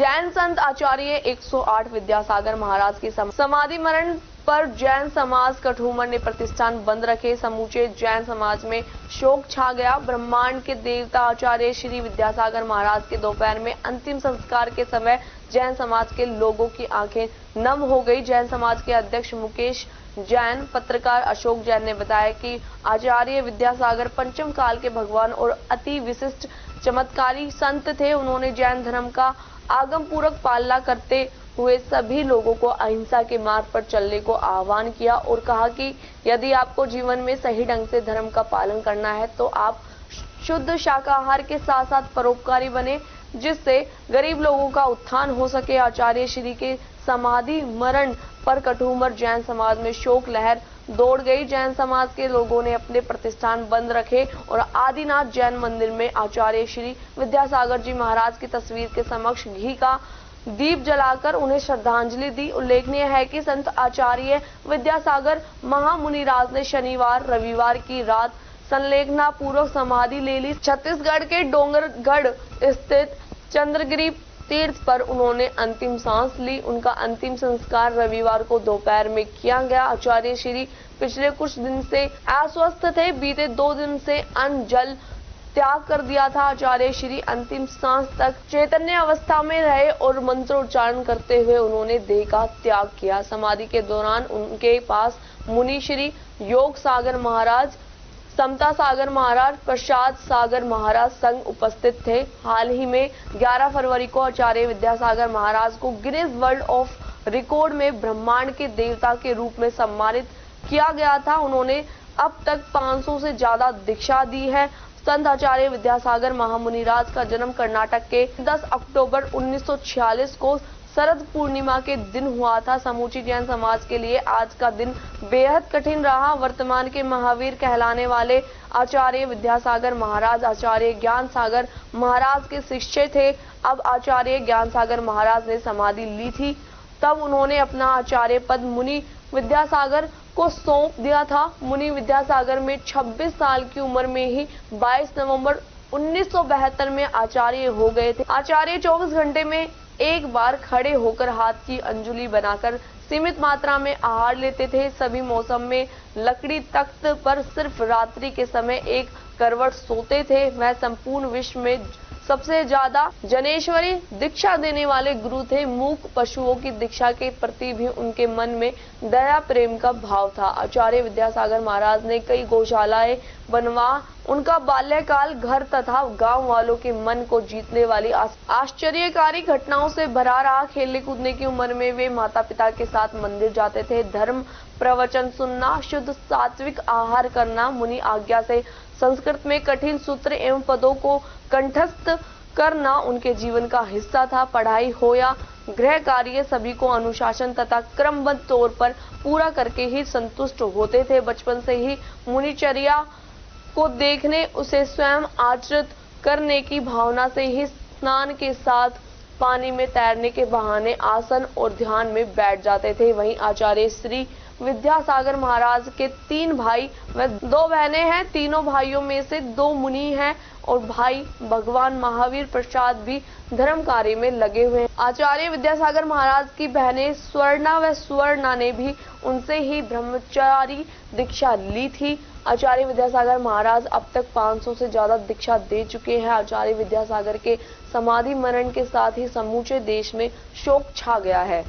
जैन संत आचार्य 108 विद्यासागर महाराज की समाधि मरण पर जैन समाज कठूमर ने प्रतिष्ठान बंद रखे। समूचे जैन समाज में शोक छा गया। ब्रह्मांड के देवता आचार्य श्री विद्यासागर महाराज के दोपहर में अंतिम संस्कार के समय जैन समाज के लोगों की आंखें नम हो गई। जैन समाज के अध्यक्ष मुकेश जैन, पत्रकार अशोक जैन ने बताया कि आचार्य विद्यासागर पंचम काल के भगवान और अति विशिष्ट चमत्कारी संत थे। उन्होंने जैन धर्म का आगम पूर्वक पालना करते हुए सभी लोगों को अहिंसा के मार्ग पर चलने को आह्वान किया और कहा कि यदि आपको जीवन में सही ढंग से धर्म का पालन करना है तो आप शुद्ध शाकाहार के साथ साथ परोपकारी बने, जिससे गरीब लोगों का उत्थान हो सके। आचार्य श्री के समाधि मरण पर कठूमर जैन समाज में शोक लहर दौड़ गई। जैन समाज के लोगों ने अपने प्रतिष्ठान बंद रखे और आदिनाथ जैन मंदिर में आचार्य श्री विद्यासागर जी महाराज की तस्वीर के समक्ष घी का दीप जलाकर उन्हें श्रद्धांजलि दी। उल्लेखनीय है कि संत आचार्य विद्यासागर महामुनिराज ने शनिवार रविवार की रात संलेखना पूर्वक समाधि ले ली। छत्तीसगढ़ के डोंगरगढ़ स्थित चंद्रगिरी तीर्थ पर उन्होंने अंतिम सांस ली। उनका अंतिम संस्कार रविवार को दोपहर में किया गया। आचार्य श्री पिछले कुछ दिन से अस्वस्थ थे। बीते 2 दिन से अन्न जल त्याग कर दिया था। आचार्य श्री अंतिम सांस तक चैतन्य अवस्था में रहे और मंत्रोच्चारण करते हुए उन्होंने देह का त्याग किया। समाधि के दौरान उनके पास मुनि श्री योग सागर महाराज, समता सागर महाराज, प्रसाद सागर महाराज संग उपस्थित थे। हाल ही में 11 फरवरी को आचार्य विद्यासागर महाराज को गिनीज वर्ल्ड ऑफ रिकॉर्ड में ब्रह्मांड के देवता के रूप में सम्मानित किया गया था। उन्होंने अब तक 500 से ज्यादा दीक्षा दी है। संत आचार्य विद्यासागर महामुनिराज का जन्म कर्नाटक के 10 अक्टूबर 1946 को शरद पूर्णिमा के दिन हुआ था। समूची जैन समाज के लिए आज का दिन बेहद कठिन रहा। वर्तमान के महावीर कहलाने वाले आचार्य विद्यासागर महाराज आचार्य ज्ञान सागर महाराज के शिष्य थे। अब आचार्य ज्ञान सागर महाराज ने समाधि ली थी, तब उन्होंने अपना आचार्य पद मुनि विद्यासागर को सौंप दिया था। मुनि विद्यासागर में 26 साल की उम्र में ही 22 नवंबर 1972 में आचार्य हो गए थे। आचार्य 24 घंटे में एक बार खड़े होकर हाथ की अंजुली बनाकर सीमित मात्रा में आहार लेते थे। सभी मौसम में लकड़ी तख्त पर सिर्फ रात्रि के समय एक करवट सोते थे। वह संपूर्ण विश्व में सबसे ज्यादा जनेश्वरी दीक्षा देने वाले गुरु थे। मूक पशुओं की दीक्षा के प्रति भी उनके मन में दया प्रेम का भाव था। आचार्य विद्यासागर महाराज ने कई गौशालाएं बनवा उनका बाल्यकाल घर तथा गांव वालों के मन को जीतने वाली आश्चर्यकारी घटनाओं से भरा रहा। खेलने कूदने की उम्र में वे माता पिता के साथ मंदिर जाते थे। धर्म प्रवचन सुनना, शुद्ध सात्विक आहार करना, मुनि आज्ञा से संस्कृत में कठिन सूत्र एवं पदों को कंठस्थ करना उनके जीवन का हिस्सा था। पढ़ाई हो या गृह कार्य सभी को अनुशासन तथा क्रमबद्ध तौर पर पूरा करके ही संतुष्ट होते थे। बचपन से ही मुनिचर्या को देखने, उसे स्वयं आचरित करने की भावना से ही स्नान के साथ पानी में तैरने के बहाने आसन और ध्यान में बैठ जाते थे। वहीं आचार्य श्री विद्यासागर महाराज के 3 भाई व 2 बहनें हैं। तीनों भाइयों में से 2 मुनि हैं और भाई भगवान महावीर प्रसाद भी धर्म कार्य में लगे हुए हैं। आचार्य विद्यासागर महाराज की बहनें स्वर्णा व सुवर्णा ने भी उनसे ही ब्रह्मचारी दीक्षा ली थी। आचार्य विद्यासागर महाराज अब तक 500 से ज्यादा दीक्षा दे चुके हैं। आचार्य विद्यासागर के समाधि मरण के साथ ही समूचे देश में शोक छा गया है।